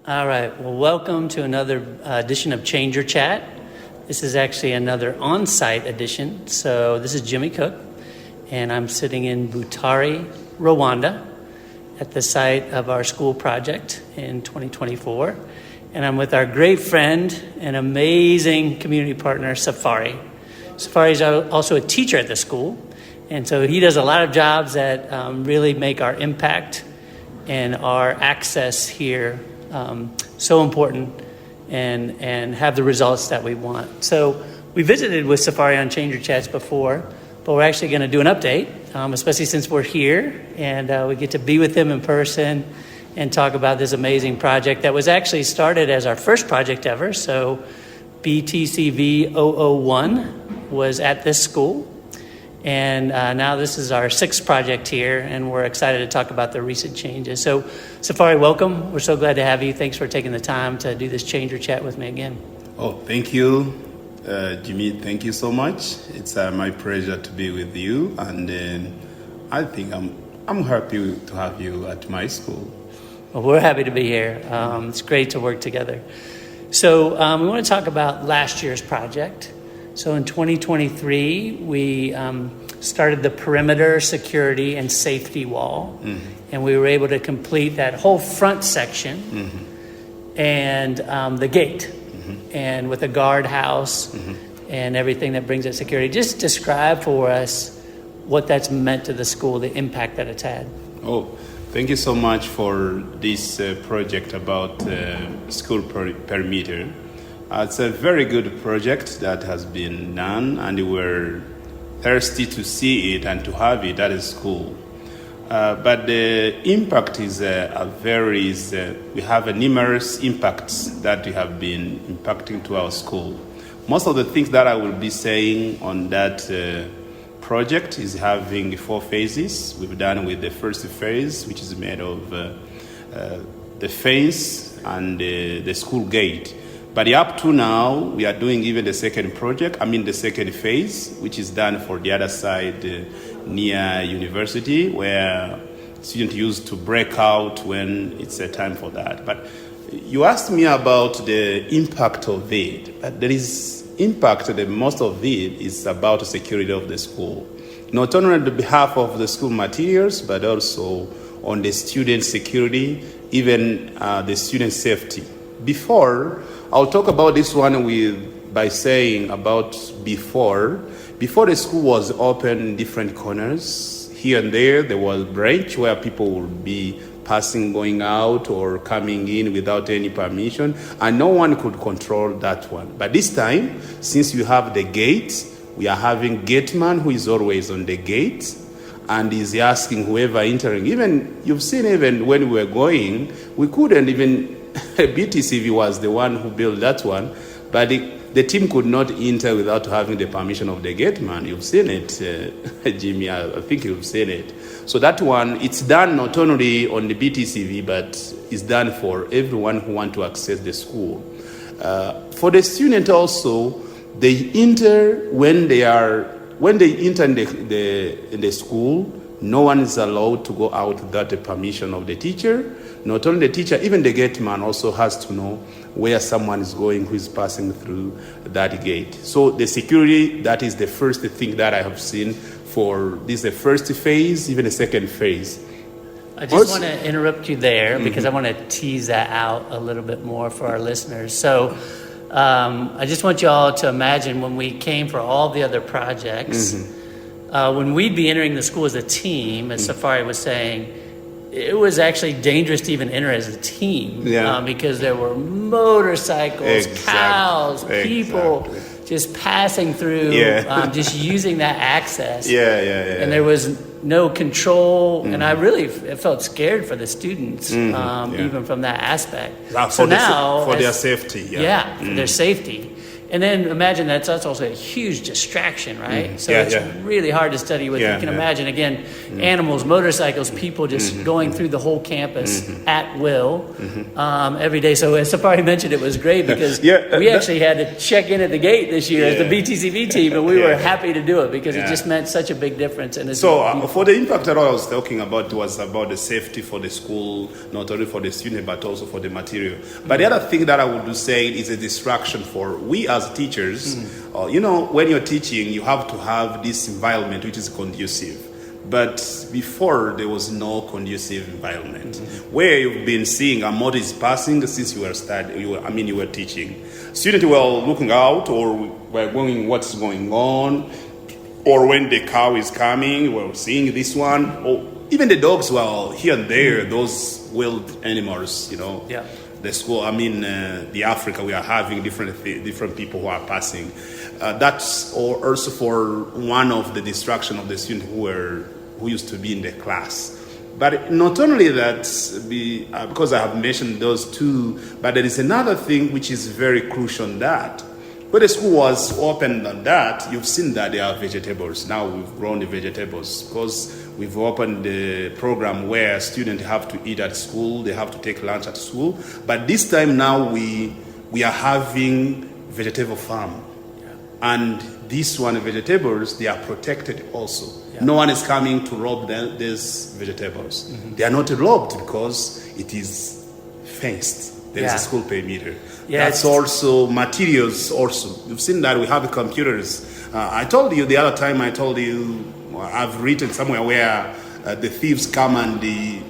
All right. Well, welcome to another edition of Change Your Chat. This is actually another on-site edition. So this is Jimmy Cook, and I'm sitting in Butare, Rwanda, at the site of our school project in 2024. And I'm with our great friend and amazing community partner, Safari. Safari is also a teacher at the school, and so he does a lot of jobs that really make our impact and our access here so important and have the results that we want. So we visited with Safari on Change Your Chats before, but we're actually going to do an update, especially since we're here and we get to be with them in person and talk about this amazing project that was actually started as our first project ever. So BTCV 001 was at this school. And now this is our sixth project here, and we're excited to talk about the recent changes. So, Safari, welcome. We're so glad to have you. Thanks for taking the time to do this Change Your Chat with me again. Oh, thank you, Jimmy. Thank you so much. It's my pleasure to be with you, and I think I'm happy to have you at my school. Well, we're happy to be here. It's great to work together. So we want to talk about last year's project. So in 2023, we started the perimeter security and safety wall, and we were able to complete that whole front section and the gate, and with a guardhouse and everything that brings that security. Just describe for us what that's meant to the school, the impact that it's had. Oh, thank you so much for this project about school perimeter. It's a very good project that has been done, and we're thirsty to see it and to have it. That is cool. But the impact is we have numerous impacts that we have been impacting to our school. Most of the things that I will be saying on that project is having 4 phases. We've done with the first phase, which is made of the fence and the school gate. But up to now, we are doing even the second phase, which is done for the other side near university, where students used to break out when it's a time for that. But you asked me about the impact of it. But there is impact, the most of it is about the security of the school. Not only on the behalf of the school materials, but also on the student security, even the student safety. Before, I'll talk about this one by saying about before the school was open in different corners. Here and there was a branch where people would be passing, going out, or coming in without any permission, and no one could control that one. But this time, since you have the gate, we are having gate man who is always on the gate and is asking whoever entering. Even you've seen, even when we were going, we couldn't even. BTCV was the one who built that one, but the team could not enter without having the permission of the gate man. You've seen it, Jimmy. I think you've seen it. So that one, it's done not only on the BTCV, but it's done for everyone who want to access the school. For the student also, they enter when they enter in the school. No one is allowed to go out without the permission of the teacher. Not only the teacher, even the gate man also has to know where someone is going who is passing through that gate. So the security, that is the first thing that I have seen for this, the first phase, even the second phase. I just want to interrupt you there because I want to tease that out a little bit more for our listeners. So I just want you all to imagine when we came for all the other projects, when we'd be entering the school as a team, as Safari was saying, it was actually dangerous to even enter as a team because there were motorcycles, cows, people just passing through, just using that access. And there was no control, and I really felt scared for the students, even from that aspect. For their safety. For their safety. And then imagine that's also a huge distraction, right? So it's really hard to study with. You can imagine, again, animals, motorcycles, people just going through the whole campus at will every day. So as Safari mentioned, it was great because we actually had to check in at the gate this year as the BTCV team, and we were happy to do it because it just meant such a big difference. And so for the impact that I was talking about was about the safety for the school, not only for the student, but also for the material. But the other thing that I would say is a distraction for we as teachers. When you're teaching, you have to have this environment which is conducive. But before, there was no conducive environment. Where you've been seeing a motor is passing since you were teaching. Students were looking out or were going what's going on, or when the cow is coming, we're seeing this one, or even the dogs were here and there, those wild animals, the school, the Africa, we are having different people who are passing. That's also for one of the distraction of the students who used to be in the class. But not only that, because I have mentioned those two, but there is another thing which is very crucial on that. When the school was opened on that, you've seen that there are vegetables. Now we've grown the vegetables because we've opened the program where students have to eat at school, they have to take lunch at school. But this time now we are having vegetable farm. And this one, vegetables, they are protected also. No one is coming to rob these vegetables. They are not robbed because it is fenced. There is a school perimeter. That's also materials also. You've seen that we have computers. I told you the other time, I've written somewhere where the thieves come and they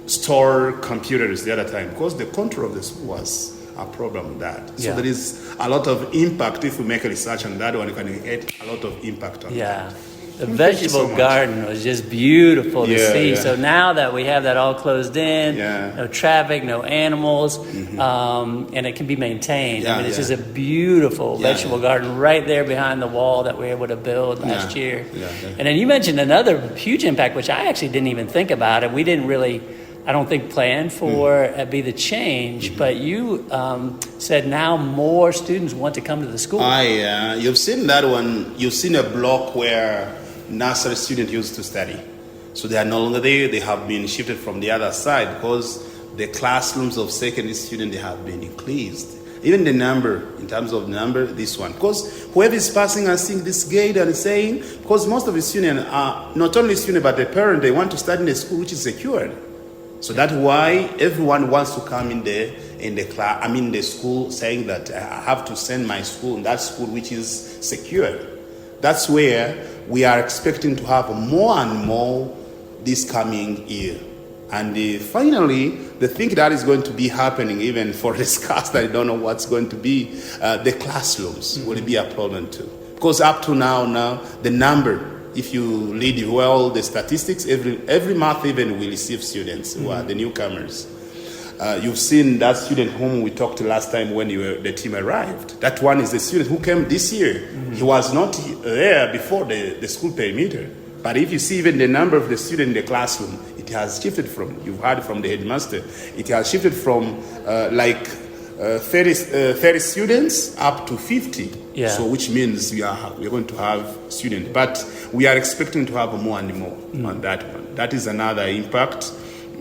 store computers the other time because the control of the school was a problem with that. So there is a lot of impact. If we make a research on that one, you can get a lot of impact on that. The vegetable garden was just beautiful to see. So now that we have that all closed in, no traffic, no animals, and it can be maintained. It's just a beautiful vegetable garden right there behind the wall that we were able to build last year. And then you mentioned another huge impact, which I actually didn't even think about, and we didn't really, I don't think, plan for be the change. But you said now more students want to come to the school. You've seen that one. You've seen a block where nursery students used to study. So they are no longer there. They have been shifted from the other side because the classrooms of secondary students, they have been increased. Even the number, in terms of number, this one. Because whoever is passing and seeing this gate and saying, because most of the students are not only students, but the parents, they want to study in a school which is secured. So that's why everyone wants to come in the school saying that I have to send my school in that school which is secured. That's where we are expecting to have more and more this coming year. And finally, the thing that is going to be happening, even for this cast, I don't know what's going to be, the classrooms will be a problem too. Because up to now, the number, if you read well the statistics, every month even we receive students who are the newcomers. You've seen that student whom we talked to last time when the team arrived. That one is the student who came this year. He was not there before the school perimeter. But if you see even the number of the students in the classroom, it has shifted from, you've heard from the headmaster, it has shifted from 30 students up to 50. So which means we are going to have students. But we are expecting to have more and more on that one. That is another impact.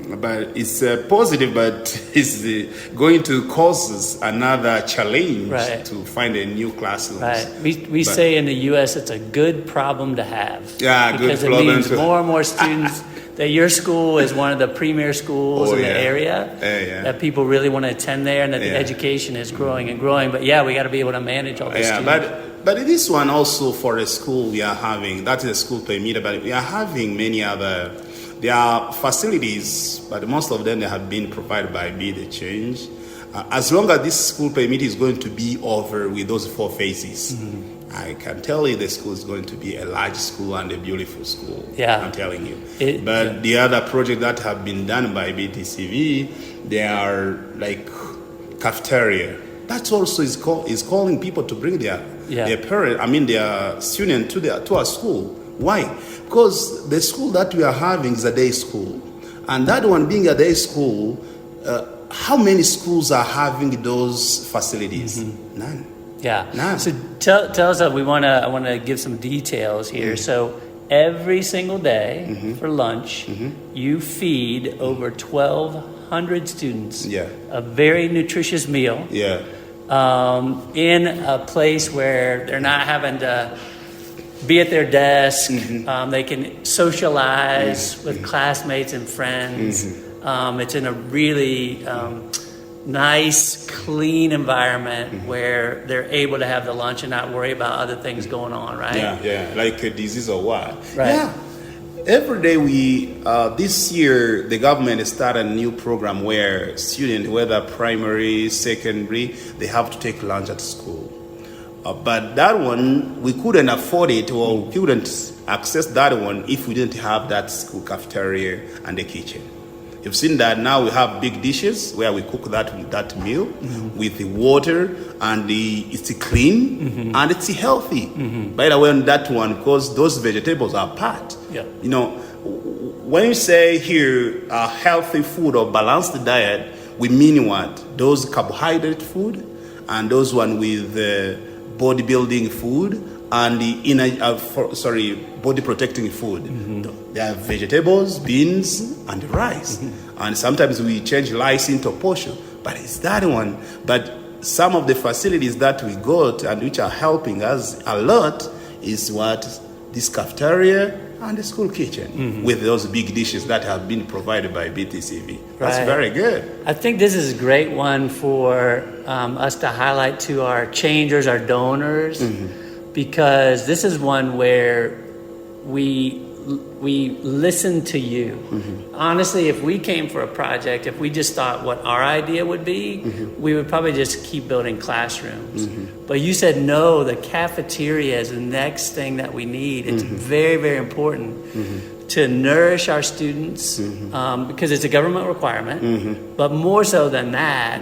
But it's positive, but it's going to cause us another challenge to find a new classroom. We say in the U.S. it's a good problem to have. Because it means more and more students. That your school is one of the premier schools in the area. That people really want to attend there, and that the education is growing and growing. But we got to be able to manage all this. But this one also for a school we are having. That is a school perimeter, but we are having many other. There are facilities, but most of them they have been provided by Be the Change. As long as this school perimeter is going to be over with those 4 phases, I can tell you the school is going to be a large school and a beautiful school. I'm telling you. The other project that have been done by BTCV, they are like cafeteria. That also is calling people to bring their parents, their students to our school. Why? Because the school that we are having is a day school. And that one being a day school, how many schools are having those facilities? None. Yeah. Nice. So tell us, I want to give some details here. So every single day for lunch, you feed over 1,200 students a very nutritious meal. Yeah. In a place where they're not having to be at their desk. They can socialize with classmates and friends. It's in a really nice, clean environment where they're able to have the lunch and not worry about other things going on, right? Yeah, like a disease or what. Right. Yeah. Every day this year, the government started a new program where students, whether primary, secondary, they have to take lunch at school. But that one, we couldn't afford it, or we couldn't access that one if we didn't have that school cafeteria and the kitchen. You've seen that now we have big dishes where we cook that meal with the water, and it's clean and it's healthy. By the way, on that one, because those vegetables are part. Yeah. You know, when you say here healthy food or balanced diet, we mean what? Those carbohydrate food and those one with bodybuilding food and the body protecting food. There are vegetables, beans, and rice. And sometimes we change rice into portion, but it's that one. But some of the facilities that we got and which are helping us a lot is what this cafeteria and the school kitchen with those big dishes that have been provided by BTCV. That's very good. I think this is a great one for us to highlight to our changers, our donors, because this is one where we listen to you. Honestly, if we came for a project, if we just thought what our idea would be, we would probably just keep building classrooms. But you said, no, the cafeteria is the next thing that we need. It's very, very important to nourish our students because it's a government requirement. But more so than that,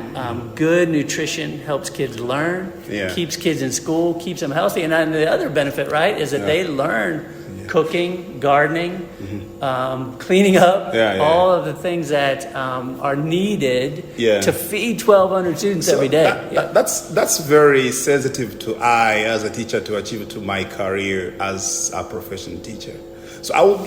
good nutrition helps kids learn, keeps kids in school, keeps them healthy. And then the other benefit, right, is that they learn cooking, gardening, cleaning up, all of the things that are needed to feed 1,200 students every day. That's very sensitive to I as a teacher to achieve to my career as a professional teacher. So I'll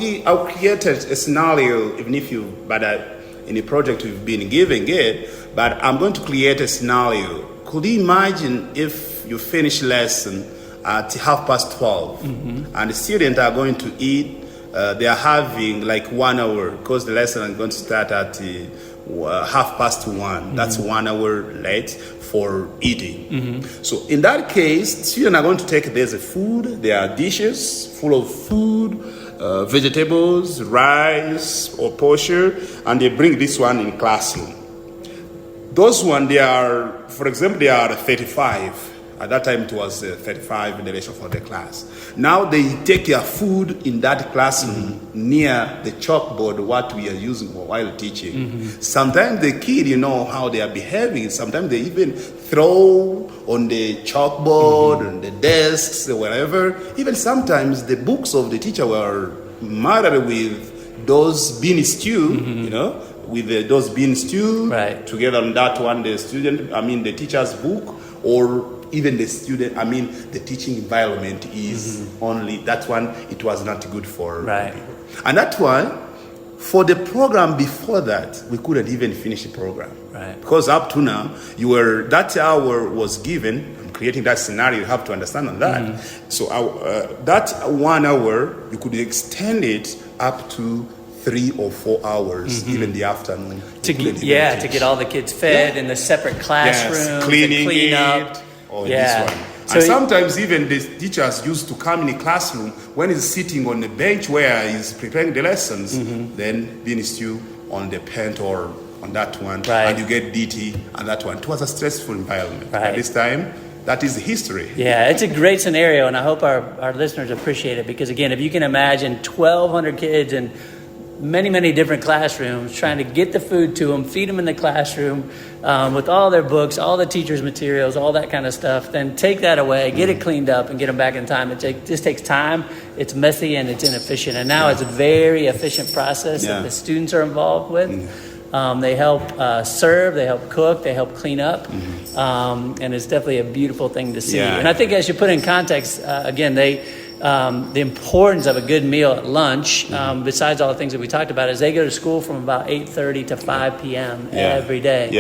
create a scenario, even if in the project we've been giving it, but I'm going to create a scenario. Could you imagine if you finish lesson at 12:30 and the students are going to eat, they are having like 1 hour because the lesson is going to start at 1:30. That's 1 hour late for eating. So in that case, students are going to take there's a food, there are dishes full of food, vegetables, rice or portion, and they bring this one in classroom. Those one, they are, for example, they are 35. At that time, it was 35 in the ratio for the class. Now they take their food in that classroom near the chalkboard, what we are using while teaching. Sometimes the kid, you know how they are behaving. Sometimes they even throw on the chalkboard, on the desks, or wherever. Even sometimes the books of the teacher were murdered with those bean stew, you know, with those bean stew. Together on that one, the teacher's book, or even the teaching environment is only, that one, it was not good for people. And that one, for the program before that, we couldn't even finish the program. Because up to now, that hour was given, I'm creating that scenario, you have to understand on that. So that 1 hour, you could extend it up to 3 or 4 hours, even the afternoon. To get all the kids fed in the separate classrooms, clean up. This one. So and sometimes even the teachers used to come in the classroom when he's sitting on the bench where he's preparing the lessons, then being stew on the pen or on that one, and you get DT on that one. It was a stressful environment. At this time, that is history. Yeah, it's a great scenario, and I hope our listeners appreciate it, because again, if you can imagine 1,200 kids in many, many different classrooms, trying to get the food to them, feed them in the classroom with all their books, all the teachers' materials, all that kind of stuff, then take that away, get it cleaned up, and get them back in time. It just takes time. It's messy and it's inefficient. And now it's a very efficient process that the students are involved with. They help serve, they help cook, they help clean up, and it's definitely a beautiful thing to see. Yeah. And I think as you put in context, again, the importance of a good meal at lunch, besides all the things that we talked about, is they go to school from about 8:30 to 5 p.m. every day.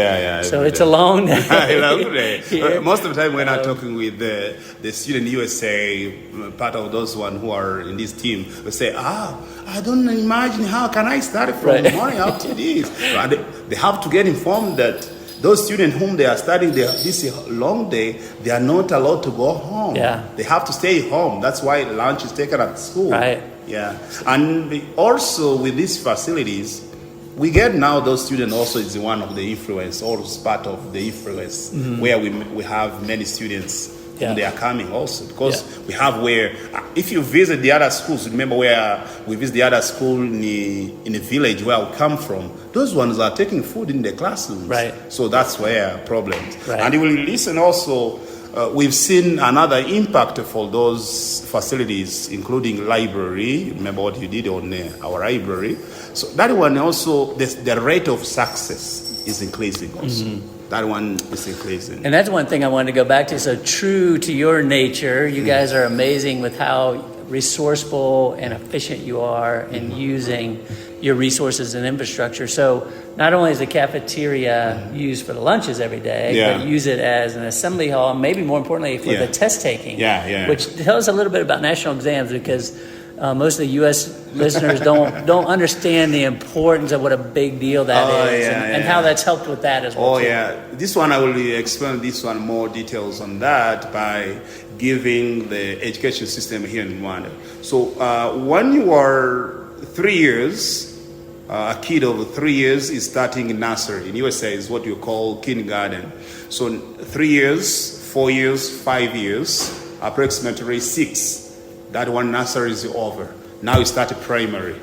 So it's a long day. I love it. Most of the time when I'm talking with the student USA, part of those one who are in this team, they say, I don't imagine how can I start from morning up to this. They have to get informed that those students whom they are studying this long day, they are not allowed to go home. They have to stay home. That's why lunch is taken at school. And also with these facilities, we get now those students also is one of the influence, or is part of the influence, where we have many students whom they are coming also, because we have where, if you visit the other schools, remember where we visit the other school in the village where we come from, those ones are taking food in the classrooms. So that's where problems. And you will listen also, we've seen another impact for those facilities, including library. Remember what you did on our library. So that one also, the rate of success is increasing also. That one is increasing. And that's one thing I wanted to go back to. So true to your nature, you guys are amazing with how resourceful and efficient you are in using your resources and infrastructure. So not only is the cafeteria used for the lunches every day, but use it as an assembly hall, maybe more importantly for the test taking, which tells us a little bit about national exams, because most of the U.S. listeners don't understand the importance of what a big deal that is, and how that's helped with that as well. This one I will explain this one more details on that by giving the education system here in Rwanda. So when you are 3 years, a kid of 3 years is starting in nursery. In USA is what you call kindergarten. So 3 years, 4 years, 5 years, approximately 6. That one nursery is over. Now you start primary.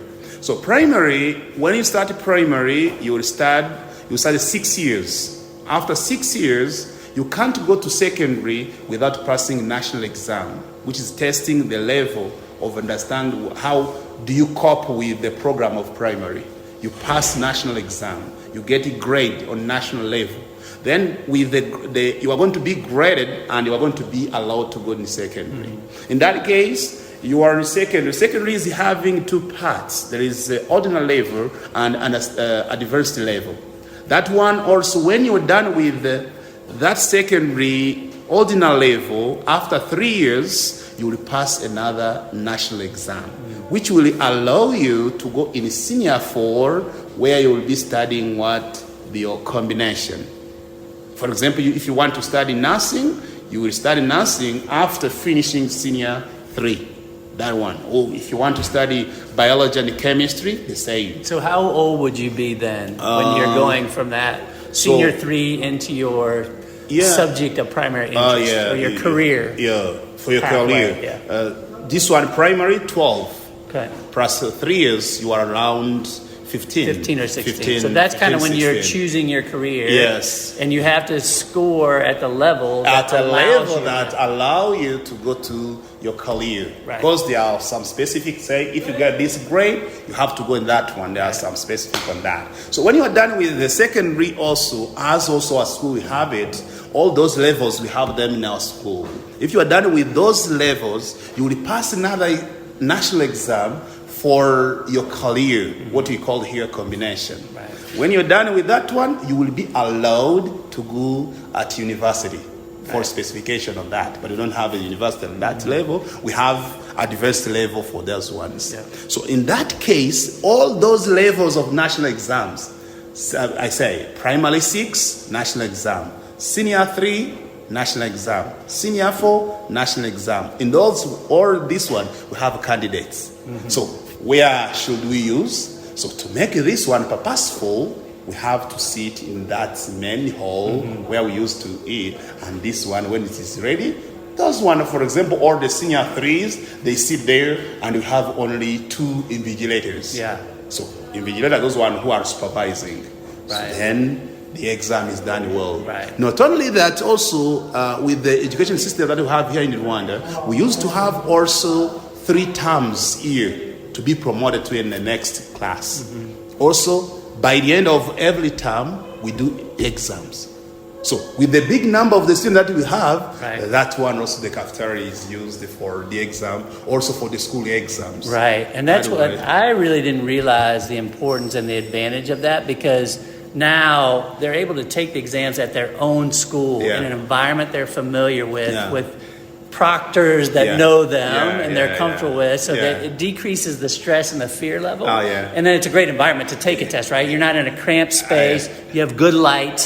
So primary, when you start primary, you start 6 years. After 6 years, you can't go to secondary without passing national exam, which is testing the level of understand how do you cope with the program of primary. You pass national exam, you get a grade on national level. Then with you are going to be graded and you are going to be allowed to go in secondary. In that case, you are in secondary. Secondary is having two parts. There is the ordinary level and advanced level. That one also, when you're done with that secondary ordinary level, after 3 years, you will pass another national exam, which will allow you to go in senior 4, where you will be studying your combination. For example, if you want to study nursing, you will study nursing after finishing senior 3. That one. Or if you want to study biology and chemistry, the same. So how old would you be then when you're going from that senior 3 into your subject of primary interest or your career? For your career. This one, primary, 12. Plus 3 years, you are around 15 or 16. So that's kind of when you're choosing your career. And you have to score at the level that allow you to go to your career. Because there are some specific, say, if you get this grade, you have to go in that one. There are some specific on that. So when you are done with the secondary also, as also a school we have it, all those levels, we have them in our school. If you are done with those levels, you will pass another national exam for your career, what we call here combination. When you're done with that one, you will be allowed to go at university for specification on that. But we don't have a university on that level. We have advanced level for those ones. So in that case, all those levels of national exams, I say primary 6, national exam, senior 3, national exam, senior 4, national exam. In those, or this one, we have candidates. So where should we use? So to make this one purposeful, we have to sit in that main hall where we used to eat. And this one, when it is ready, those one, for example, all the senior 3s, they sit there and we have only 2 invigilators. So invigilators are those one who are supervising. So then the exam is done well. Not only that, also with the education system that we have here in Rwanda, we used to have also 3 terms here to be promoted to in the next class. Also, by the end of every term, we do exams. So with the big number of the students that we have, that one also the cafeteria is used for the exam, also for the school exams. Right, and that's what I really didn't realize the importance and the advantage of that, because now they're able to take the exams at their own school in an environment they're familiar with proctors that know them and they're comfortable with, so that it decreases the stress and the fear level. And then it's a great environment to take a test, right? You're not in a cramped space. You have good light,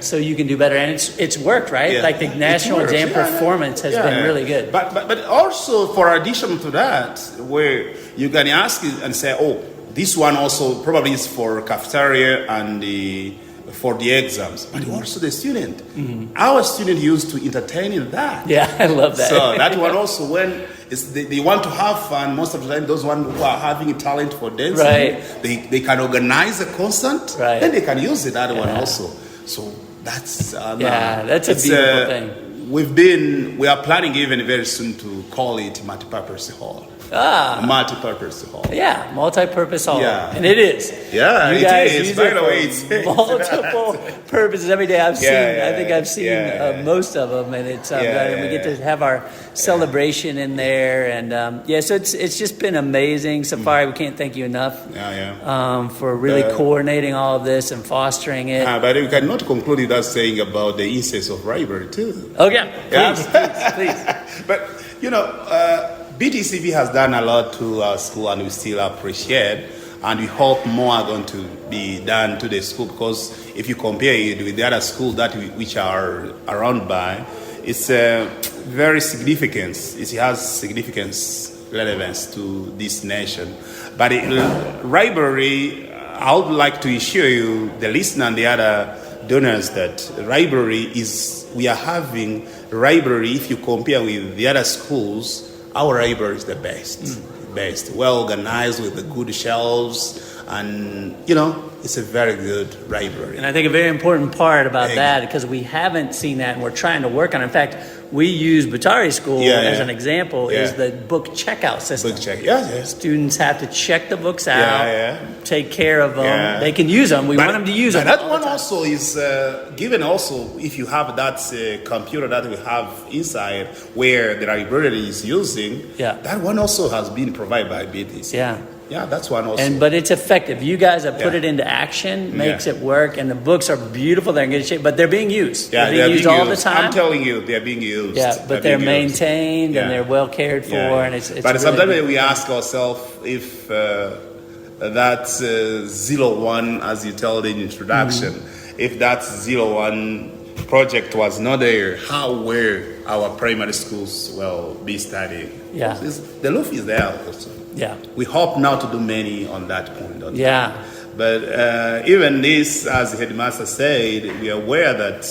so you can do better. And it's worked, right? Like the national exam performance has been really good. But also, for addition to that, where you can ask and say, oh, this one also probably is for cafeteria and for the exams, but also the student. Our student used to entertain in that. Yeah, I love that. So that one also, when they want to have fun, most of the time those ones who are having a talent for dancing, they can organize a concert, then they can use it, that one also. So that's that's a beautiful thing. We are planning even very soon to call it multi-purpose hall. Multi-purpose hall. Yeah, multi-purpose hall. And it is. Yeah, you guys it is. Use By it the way, it's multiple purposes every day. I think I've seen most of them, and it's and we get to have our celebration in there, and so it's just been amazing. Safari, we can't thank you enough for really coordinating all of this and fostering it. But we cannot conclude without saying about the instance of rivalry too. Oh yeah, please. But BTCV has done a lot to our school, and we still appreciate, and we hope more are going to be done to the school, because if you compare it with the other schools which are around by, it's very significant. It has significance, relevance to this nation. But rivalry, I would like to assure you, the listener and the other donors, that we are having rivalry. If you compare with the other schools, our library is the best, well organized with the good shelves, and it's a very good library. And I think a very important part about that, because we haven't seen that, and we're trying to work on it. In fact, we use Butare School as an example, is the book checkout system. Students have to check the books out, take care of them. They can use them. We want them to use them. That one also is given also if you have that computer that we have inside where the library is using, that one also has been provided by BTC. Yeah, that's one also. But it's effective. You guys have put it into action, makes it work, and the books are beautiful. They're in good shape, but they're being used. They're being used all the time. I'm telling you, they're being used. Yeah, but they're maintained and they're well cared for, and it's but really sometimes we ask ourselves if that 01, as you tell in introduction, if that 01 project was not there, how were our primary schools be studying? Yeah, the roof is there also. Yeah, we hope now to do many on that point. But even this, as the headmaster said, we are aware that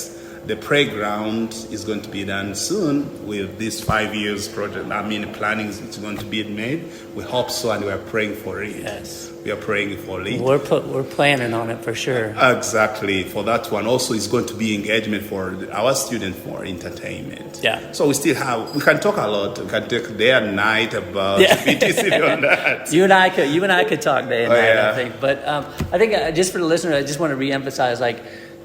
the playground is going to be done soon with this 5 years project. Planning is going to be made. We hope so, and we are praying for it. Yes. We are praying for it. We're planning on it for sure. Exactly. For that one, also is going to be engagement for our students for entertainment. Yeah. So we can talk a lot. We can take day and night about BTCV on that. You and I could talk day and night, I think. But I think just for the listener, I just want to reemphasize,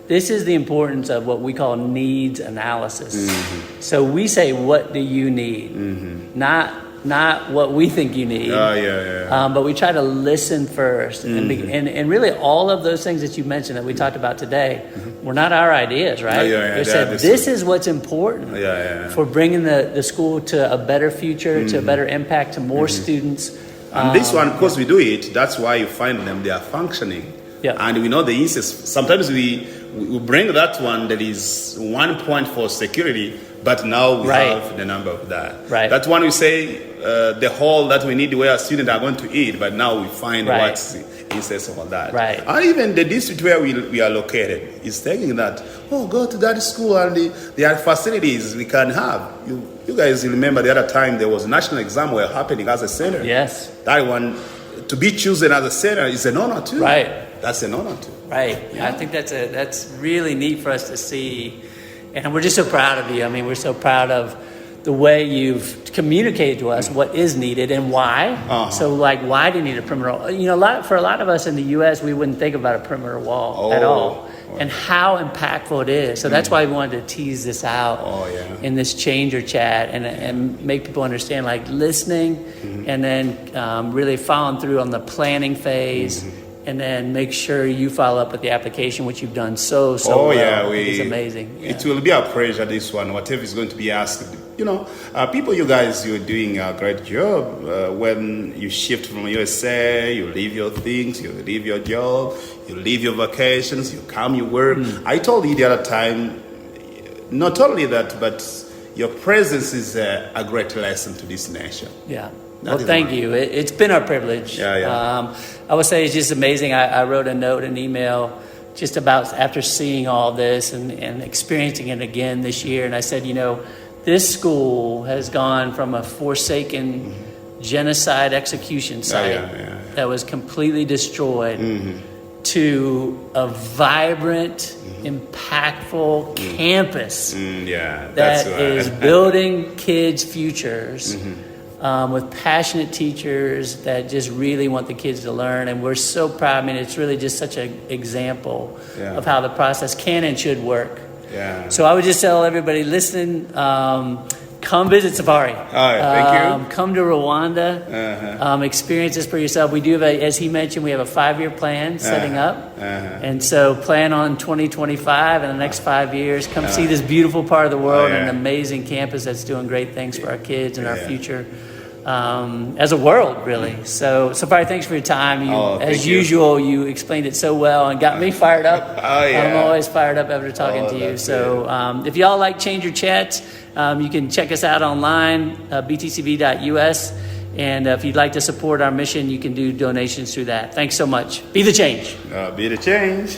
this is the importance of what we call needs analysis. Mm-hmm. So we say, what do you need? Mm-hmm. Not what we think you need. But we try to listen first. Mm-hmm. And really all of those things that you mentioned that we talked about today were not our ideas, right? They said, this is what's important for bringing the school to a better future, to a better impact, to more students. And this one, because we do it, that's why you find them, they are functioning. Yeah. And we know the instance. Sometimes we bring that one that is 1 point for security, but now we have the number of that. Right. That one we say the hall that we need where students are going to eat, but now we find what's the instance of all that. Right. And even the district where we are located is taking that, go to that school and there are facilities we can have. You guys remember the other time there was a national exam were happening as a center. Yes. That one, to be chosen as a center is an honor too. Right. That's an honor too. Right. Yeah. I think that's really neat for us to see. And we're just so proud of you. We're so proud of the way you've communicated to us what is needed and why. So like, why do you need a perimeter wall? You know, for a lot of us in the U.S., we wouldn't think about a perimeter wall at all, and how impactful it is. So that's why we wanted to tease this out in this changer chat and make people understand, like, listening and then really following through on the planning phase. And then make sure you follow up with the application, which you've done so well. It's amazing. It will be a pleasure, this one, whatever is going to be asked. You know, people, you guys, you're doing a great job. When you shift from USA, you leave your things, you leave your job, you leave your vacations, you come, you work. I told you the other time, not only that, but your presence is a great lesson to this nation. Yeah. Well, thank you. It's been our privilege. I would say it's just amazing. I wrote a note, an email, just about after seeing all this and experiencing it again this year. And I said, you know, this school has gone from a forsaken genocide execution site that was completely destroyed to a vibrant, impactful campus that is building kids' futures. With passionate teachers that just really want the kids to learn. And we're so proud. I mean, it's really just such an example of how the process can and should work. So I would just tell everybody, listen, come visit Safari. Thank you. Come to Rwanda. Experience this for yourself. We do have, as he mentioned, we have a 5-year plan setting up. And so plan on 2025 and the next 5 years. Come see this beautiful part of the world and an amazing campus that's doing great things for our kids and our future. As a world, really. So, Safari, thanks for your time. As usual, you explained it so well and got me fired up. I'm always fired up after talking to you. So, if y'all like Changer Chats, you can check us out online, btcv.us. And if you'd like to support our mission, you can do donations through that. Thanks so much. Be the change. Be the change.